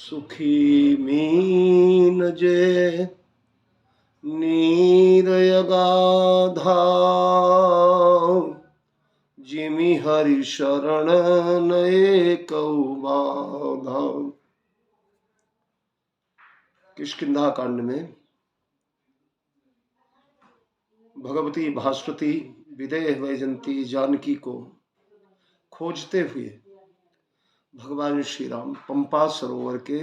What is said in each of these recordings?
सुखी मीन जे नीरयगाधा जिमि हरि शरण नए कौबाधा। किष्किंधा कांड में भगवती भास्वती विदेह वैजंती जानकी को खोजते हुए भगवान श्री राम पंपा सरोवर के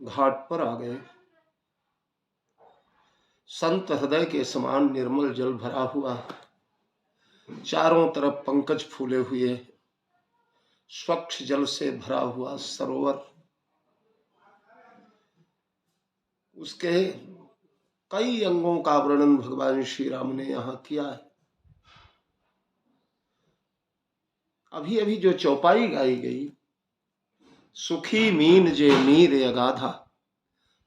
घाट पर आ गए। संत हृदय के समान निर्मल जल भरा हुआ, चारों तरफ पंकज फूले हुए, स्वच्छ जल से भरा हुआ सरोवर, उसके कई अंगों का वर्णन भगवान श्री राम ने यहाँ किया है। अभी अभी जो चौपाई गाई गई, सुखी मीन जे नीर अगाधा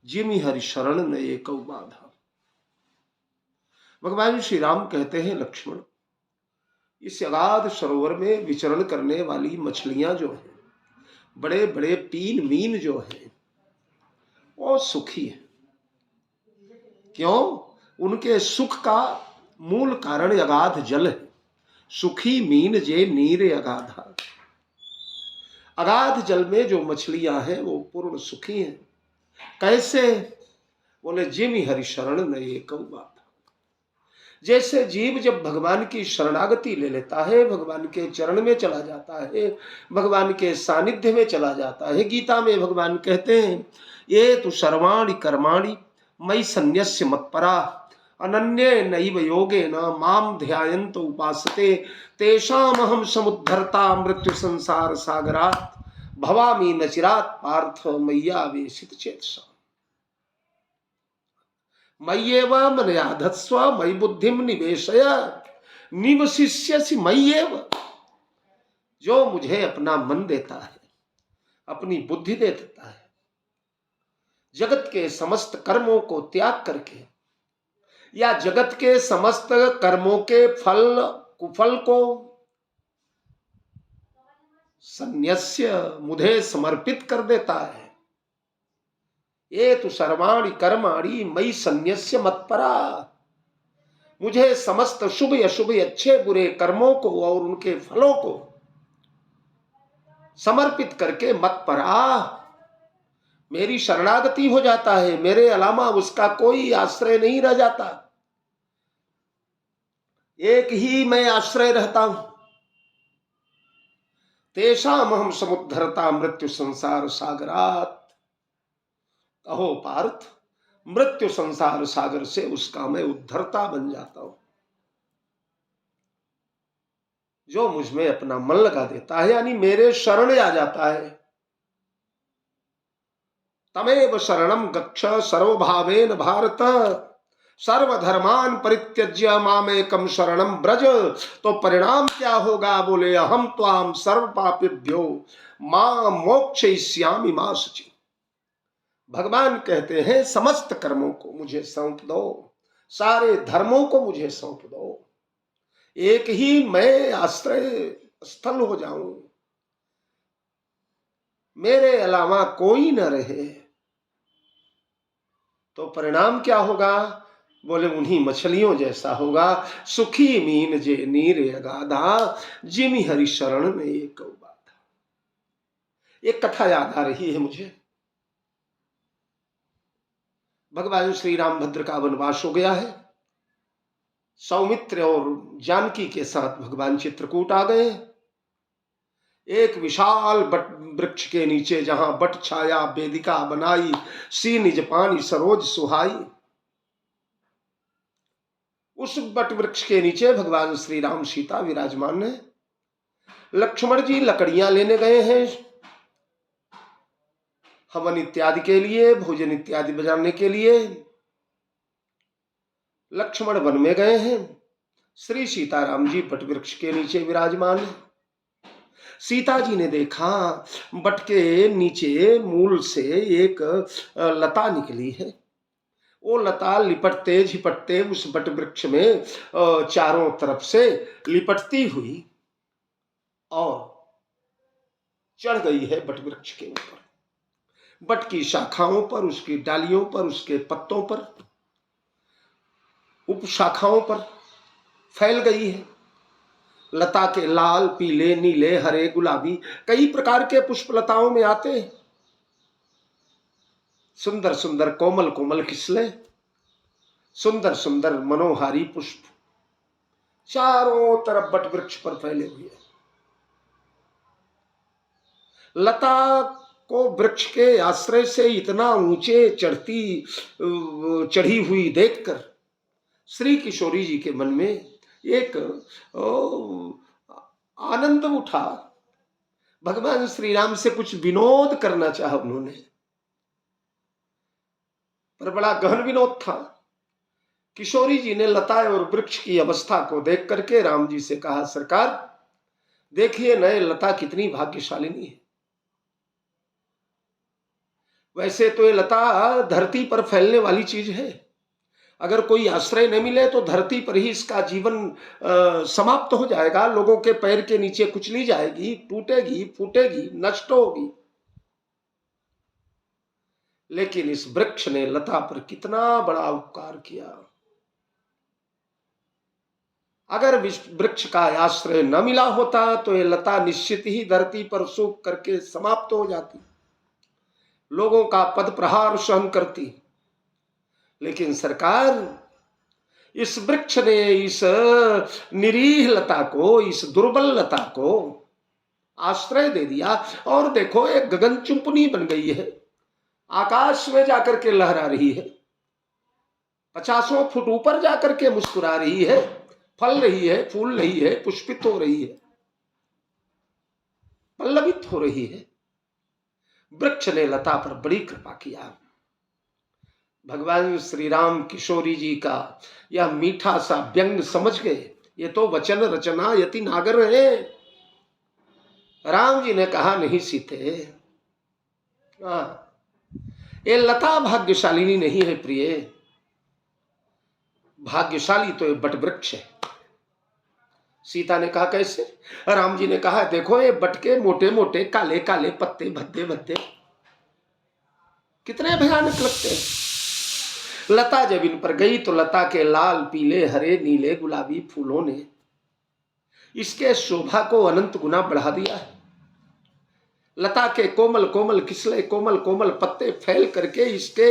जिमि हरि शरण नए कौ बाधा। भगवान श्री राम कहते हैं, लक्ष्मण, इस अगाध सरोवर में विचरण करने वाली मछलियां जो हैं, बड़े बड़े पीन मीन जो हैं, वो सुखी है। क्यों? उनके सुख का मूल कारण अगाध जल है। सुखी मीन जे नीर अगाधा। अगाध जल में जो मछलियां हैं वो पूर्ण सुखी हैं। कैसे? बोले जिमि हरि शरण नए कौ बाधा। जैसे जीव जब भगवान की शरणागति ले लेता है, भगवान के चरण में चला जाता है, भगवान के सानिध्य में चला जाता है। गीता में भगवान कहते हैं, ये तो सर्वाणि कर्माणि मयि सन्न्यस्य मत्परा अनन्ये नैव योगेन माम ध्यायन्त उपासते तेषामहं समुद्धर्ता मृत्यु संसार सागरात् भवामि न चिरात् पार्थ मय्यावेशित चेतसा। मय्येव मनया धत्स्व मयि बुद्धिम निवेशय निवसिष्यसि मय्येव। जो मुझे अपना मन देता है, अपनी बुद्धि दे देता है, जगत के समस्त कर्मों को त्याग करके या जगत के समस्त कर्मों के फल कुफल को सन्न्यस्य मुझे समर्पित कर देता है। ये तो सर्वाणि कर्माणि मयि सन्न्यस्य मत्परा। मुझे समस्त शुभ अशुभ, अच्छे बुरे कर्मों को और उनके फलों को समर्पित करके मत्परा मेरी शरणागति हो जाता है। मेरे अलावा उसका कोई आश्रय नहीं रह जाता। एक ही मैं आश्रय रहता हूं। तेषामहं समुद्धरता मृत्यु संसार सागरात्। अहो पार्थ, मृत्यु संसार सागर से उसका मैं उद्धरता बन जाता हूं। जो मुझ में अपना मन लगा देता है, यानी मेरे शरण आ जाता है। तमेव शरणम गच्छ सर्वभावेन भारत सर्वधर्मान परित्यज्य मामेकम शरणम ब्रज। तो परिणाम क्या होगा? बोले अहम त्वाम सर्व पापेभ्यो मां मोक्षयिष्यामि मा शुचि। भगवान कहते हैं, समस्त कर्मों को मुझे सौंप दो, सारे धर्मों को मुझे सौंप दो, एक ही मैं आश्रय स्थल हो जाऊं, मेरे अलावा कोई न रहे। तो परिणाम क्या होगा? बोले उन्हीं मछलियों जैसा होगा। सुखी मीन जे नीर अगाधा जिमि हरि शरण में एक बाधा। एक कथा याद आ रही है मुझे। भगवान श्री रामभद्र का वनवास हो गया है। सौमित्र और जानकी के साथ भगवान चित्रकूट आ गए। एक विशाल बट वृक्ष के नीचे, जहां बट छाया वेदिका बनाई, सी निज पानी सरोज सुहाई, उस बट वृक्ष के नीचे भगवान श्री राम सीता विराजमान है। लक्ष्मण जी लकड़ियां लेने गए हैं हवन इत्यादि के लिए, भोजन इत्यादि बजाने के लिए। लक्ष्मण वन में गए हैं, श्री सीताराम जी बट वृक्ष के नीचे विराजमान है। सीता जी ने देखा बट के नीचे मूल से एक लता निकली है। वो लता लिपटते झिपटते उस बट वृक्ष में चारों तरफ से लिपटती हुई और चढ़ गई है बट वृक्ष के ऊपर। बट की शाखाओं पर, उसकी डालियों पर, उसके पत्तों पर, उपशाखाओं पर फैल गई है। लता के लाल, पीले, नीले, हरे, गुलाबी कई प्रकार के पुष्प लताओं में आते हैं। सुंदर सुंदर कोमल कोमल खिसले, सुंदर सुंदर मनोहारी पुष्प चारों तरफ बट वृक्ष पर फैले हुए हैं। लता को वृक्ष के आश्रय से इतना ऊंचे चढ़ी हुई देखकर श्री किशोरी जी के मन में एक आनंद उठा। भगवान श्री राम से कुछ विनोद करना चाहा उन्होंने, पर बड़ा गहन विनोद था। किशोरी जी ने लता और वृक्ष की अवस्था को देख करके राम जी से कहा, सरकार देखिए नए लता कितनी भाग्यशालिनी है। वैसे तो ये लता धरती पर फैलने वाली चीज है, अगर कोई आश्रय न मिले तो धरती पर ही इसका जीवन समाप्त हो जाएगा, लोगों के पैर के नीचे कुचली जाएगी, टूटेगी, फूटेगी, नष्ट होगी। लेकिन इस वृक्ष ने लता पर कितना बड़ा उपकार किया। अगर वृक्ष का आश्रय न मिला होता तो ये लता निश्चित ही धरती पर सूख करके समाप्त हो जाती, लोगों का पद प्रहार सहन करती। लेकिन सरकार इस वृक्ष ने इस निरीह लता को, इस दुर्बल लता को आश्रय दे दिया, और देखो एक गगनचुंबनी बन गई है, आकाश में जाकर के लहरा रही है, 50 फुट ऊपर जाकर के मुस्कुरा रही है, फल रही है, फूल रही है, पुष्पित हो रही है, पल्लवित हो रही है। वृक्ष ने लता पर बड़ी कृपा किया। भगवान श्री राम किशोरी जी का यह मीठा सा व्यंग समझ गए, ये तो वचन रचना यति नागर है। राम जी ने कहा, नहीं सीते, ये लता भाग्यशालिनी नहीं है प्रिय, भाग्यशाली तो ये बट वृक्ष है। सीता ने कहा कैसे? राम जी ने कहा, देखो ये बट के मोटे मोटे काले काले पत्ते भद्दे भद्दे कितने भयानक लगते हैं। लता जब इन पर गई तो लता के लाल, पीले, हरे, नीले, गुलाबी फूलों ने इसके शोभा को अनंत गुना बढ़ा दिया है। लता के कोमल कोमल खिसले, कोमल कोमल पत्ते फैल करके इसके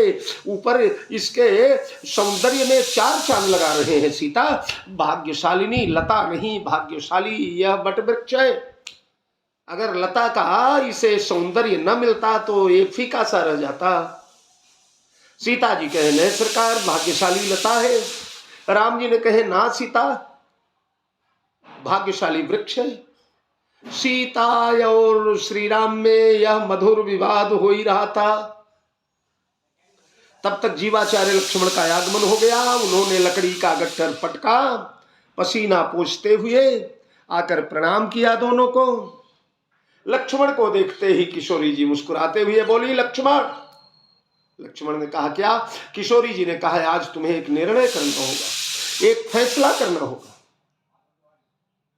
ऊपर, इसके सौंदर्य में 4 चांद लगा रहे हैं। सीता, भाग्यशालिनी लता नहीं, भाग्यशाली यह बट वृक्ष है। अगर लता का इसे सौंदर्य न मिलता तो ये फीका सा रह जाता। सीता जी कहे, नहीं सरकार भाग्यशाली लता है। राम जी ने कहे, ना सीता, भाग्यशाली वृक्ष है। सीता और श्री राम में यह मधुर विवाद हो ही रहा था। तब तक जीवाचार्य लक्ष्मण का आगमन हो गया। उन्होंने लकड़ी का गट्ठर पटका, पसीना पोंछते हुए आकर प्रणाम किया दोनों को। लक्ष्मण को देखते ही किशोरी जी मुस्कुराते हुए बोली, लक्ष्मण। लक्ष्मण ने कहा, क्या? किशोरी जी ने कहा, आज तुम्हें एक निर्णय करना होगा, एक फैसला करना होगा।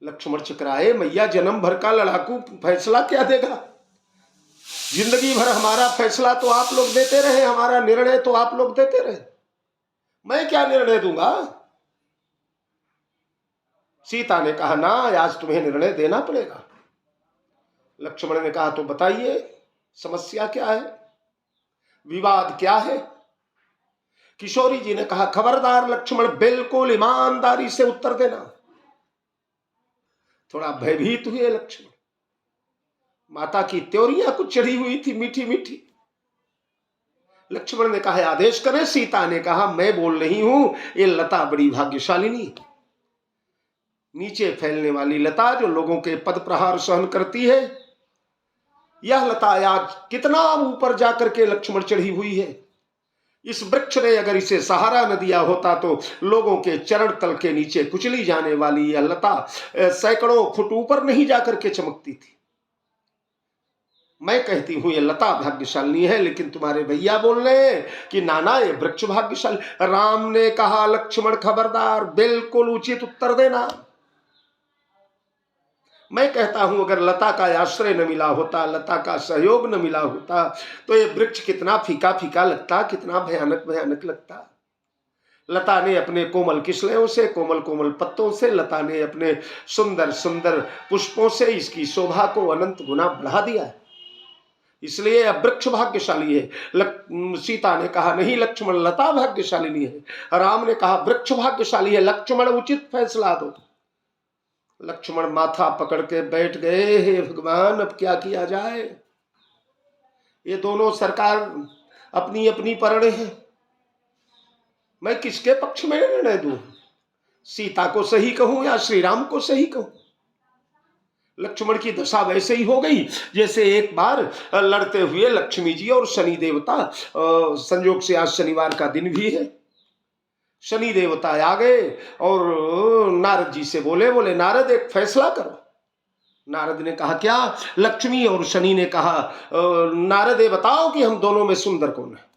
लक्ष्मण चकराए, मैया जन्म भर का लड़ाकू फैसला क्या देगा? जिंदगी भर हमारा फैसला तो आप लोग देते रहे, हमारा निर्णय तो आप लोग देते रहे, मैं क्या निर्णय दूंगा? सीता ने कहा, ना, आज तुम्हें निर्णय देना पड़ेगा। लक्ष्मण ने कहा, तो बताइए समस्या क्या है, विवाद क्या है? किशोरी जी ने कहा, खबरदार लक्ष्मण, बिल्कुल ईमानदारी से उत्तर देना। थोड़ा भयभीत हुए लक्ष्मण। माता की त्योरियां कुछ चढ़ी हुई थी मीठी मीठी। लक्ष्मण ने कहा, आदेश करें। सीता ने कहा, मैं बोल रही हूं, ये लता बड़ी भाग्यशालिनी, नीचे फैलने वाली लता जो लोगों के पद प्रहार सहन करती है, यह लता आज कितना ऊपर जाकर के लक्ष्मण चढ़ी हुई है। इस वृक्ष ने अगर इसे सहारा न दिया होता तो लोगों के चरण तल के नीचे कुचली जाने वाली यह लता सैकड़ों फुट ऊपर नहीं जाकर के चमकती थी। मैं कहती हूं ये लता भाग्यशाली है, लेकिन तुम्हारे भैया बोल रहे हैं कि नाना ये वृक्ष भाग्यशाली। राम ने कहा, लक्ष्मण खबरदार, बिल्कुल उचित उत्तर देना। मैं कहता हूं अगर लता का आश्रय न मिला होता, लता का सहयोग न मिला होता, तो ये वृक्ष कितना फीका फीका लगता, कितना भयानक भयानक लगता। लता ने अपने कोमल किस्लेयों से, कोमल कोमल पत्तों से, लता ने अपने सुंदर सुंदर पुष्पों से इसकी शोभा को अनंत गुना बढ़ा दिया है। इसलिए अब वृक्ष भाग्यशाली है। सीता ने कहा नहीं लक्ष्मण, लता भाग्यशालिनी है। राम ने कहा वृक्ष भाग्यशाली है, लक्ष्मण उचित फैसला दो। लक्ष्मण माथा पकड़ के बैठ गए, हे भगवान अब क्या किया जाए। ये दोनों सरकार अपनी अपनी परणे हैं, मैं किसके पक्ष में निर्णय दूं? सीता को सही कहूं या श्री राम को सही कहूं? लक्ष्मण की दशा वैसे ही हो गई जैसे एक बार लड़ते हुए लक्ष्मी जी और शनि देवता, संयोग से आज शनिवार का दिन भी है, शनि देवता आ गए और नारद जी से बोले नारद एक फैसला करो। नारद ने कहा क्या? लक्ष्मी और शनि ने कहा नारद ये बताओ कि हम दोनों में सुंदर कौन है?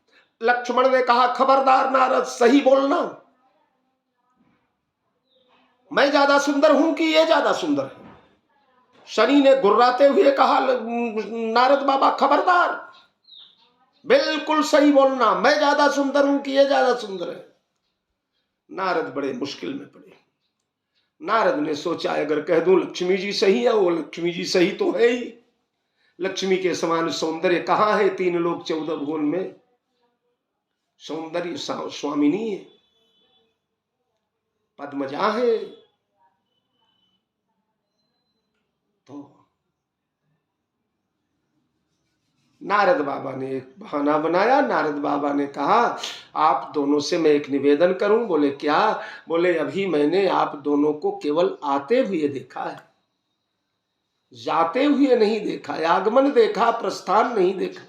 लक्ष्मण ने कहा खबरदार नारद, सही बोलना, मैं ज्यादा सुंदर हूं कि ये ज्यादा सुंदर है? शनि ने गुर्राते हुए कहा नारद बाबा खबरदार, बिल्कुल सही बोलना, मैं ज्यादा सुंदर हूं कि ये ज्यादा सुंदर है? नारद बड़े मुश्किल में पड़े। नारद ने सोचा अगर कह दूं लक्ष्मी जी सही है, वो लक्ष्मी जी सही तो है ही, लक्ष्मी के समान सौंदर्य कहां है 3 लोक 14 भुवन में? सौंदर्य स्वामिनी है, पद्मजा है। तो नारद बाबा ने एक बहाना बनाया। नारद बाबा ने कहा आप दोनों से मैं एक निवेदन करूं। बोले क्या? बोले अभी मैंने आप दोनों को केवल आते हुए देखा है, जाते हुए नहीं देखा, आगमन देखा, प्रस्थान नहीं देखा।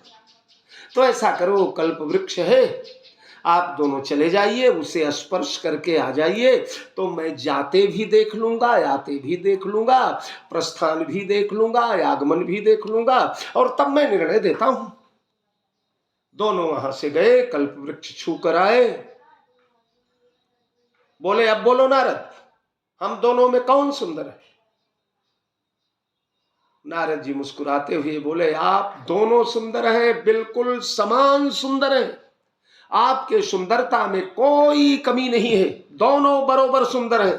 तो ऐसा करो, कल्प वृक्ष है, आप दोनों चले जाइए, उसे स्पर्श करके आ जाइए, तो मैं जाते भी देख लूंगा, आते भी देख लूंगा, प्रस्थान भी देख लूंगा, आगमन भी देख लूंगा, और तब मैं निर्णय देता हूं। दोनों वहां से गए, कल्प वृक्ष छू कर आए। बोले अब बोलो नारद, हम दोनों में कौन सुंदर है? नारद जी मुस्कुराते हुए बोले आप दोनों सुंदर हैं, बिल्कुल समान सुंदर हैं, आपके सुंदरता में कोई कमी नहीं है, दोनों बरोबर सुंदर हैं।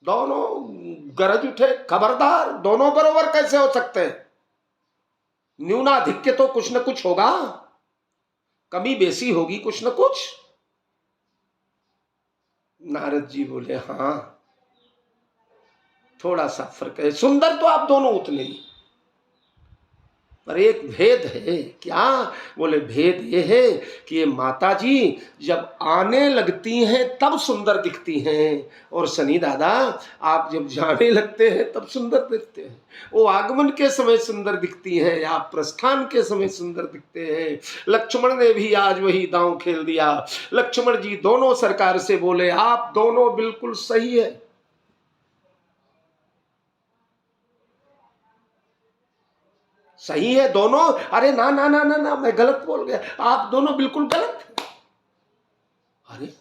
दोनों गरज उठे खबरदार, दोनों बरोबर कैसे हो सकते हैं? न्यूनाधिक्य तो कुछ न कुछ होगा, कमी बेसी होगी कुछ न कुछ। नारद जी बोले हाँ थोड़ा सा फर्क है, सुंदर तो आप दोनों उतने ही, पर एक भेद है। क्या? बोले भेद ये है कि ये माता जी जब आने लगती हैं तब सुंदर दिखती हैं, और शनि दादा आप जब जाने लगते हैं तब सुंदर दिखते हैं। वो आगमन के समय सुंदर दिखती हैं, आप प्रस्थान के समय सुंदर दिखते हैं। लक्ष्मण ने भी आज वही दांव खेल दिया। लक्ष्मण जी दोनों सरकार से बोले आप दोनों बिल्कुल सही है, सही है दोनों। अरे ना ना ना ना ना, मैं गलत बोल गया, आप दोनों बिल्कुल गलत। अरे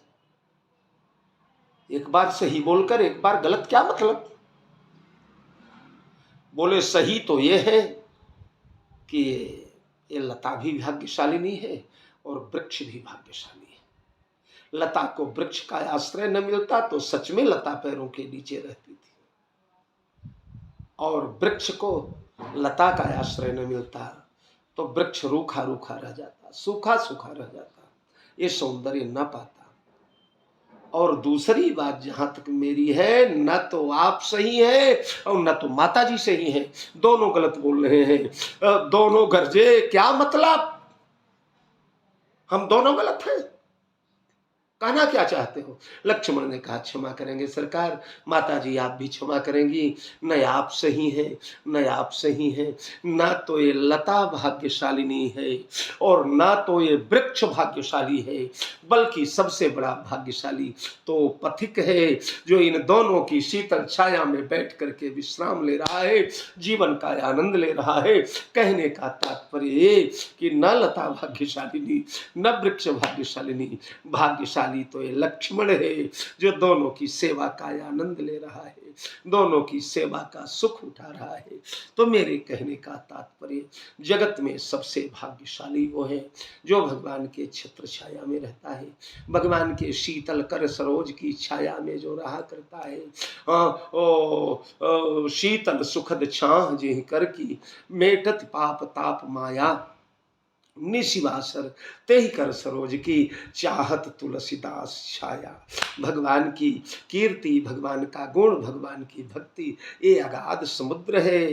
एक बार सही बोलकर एक बार गलत क्या मतलब? बोले सही तो ये है कि ये लता भी भाग्यशालिनी है और वृक्ष भी भाग्यशाली है। लता को वृक्ष का आश्रय न मिलता तो सच में लता पैरों के नीचे रहती थी, और वृक्ष को लता का आश्रय न मिलता तो वृक्ष रूखा रूखा रह जाता, सूखा सूखा रह जाता, ये सौंदर्य न पाता। और दूसरी बात जहां तक मेरी है, न तो आप सही हैं और न तो माता जी सही हैं, दोनों गलत बोल रहे हैं, दोनों गरजे, क्या मतलब? हम दोनों गलत हैं, कहना क्या चाहते हो? लक्ष्मण ने कहा क्षमा करेंगे सरकार, माता जी आप भी क्षमा करेंगी, न आप सही हैं न आप सही हैं, न तो ये लता भाग्यशालिनी है और न तो ये वृक्ष भाग्यशाली है, बल्कि सबसे बड़ा भाग्यशाली तो पथिक है जो इन दोनों की शीतल छाया में बैठ करके विश्राम ले रहा है, जीवन का आनंद ले रहा है। कहने का तात्पर्य ये कि न लता भाग्यशालिनी न वृक्ष भाग्यशालिनी, भाग्यशाली भाग्यशाली तो ये लक्ष्मण है जो दोनों की सेवा का आनंद ले रहा है, दोनों की सेवा का सुख उठा रहा है। तो मेरे कहने का तात्पर्य, जगत में सबसे भाग्यशाली वो है जो भगवान के छत्र छाया में रहता है, भगवान के शीतल कर सरोज की छाया में जो रहा करता है। शीतल सुखद छाह जेहि कर की, मेटत पाप ताप माया निशिवासर ते ही कर सरोज की, चाहत तुलसीदास छाया। भगवान की कीर्ति, भगवान का गुण, भगवान की भक्ति ये अगाध समुद्र है।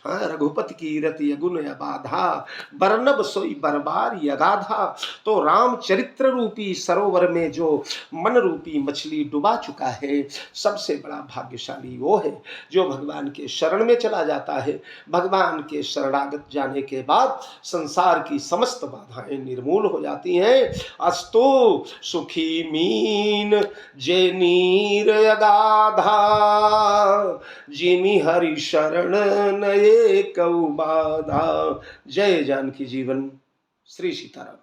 हाँ, रघुपति की रति अगुण अबाधा, बरनब सोई बरबार अगाधा। तो रामचरित्र रूपी सरोवर में जो मन रूपी मछली डुबा चुका है, सबसे बड़ा भाग्यशाली वो है जो भगवान के शरण में चला जाता है। भगवान के शरणागत जाने के बाद संसार की समस्त बाधाएं निर्मूल हो जाती हैं। अस्तु सुखी मीन जे नीर अगाधा, जिमि हरि शरण नये कौ बाधा। जय जानकी जीवन। श्री सीताराम।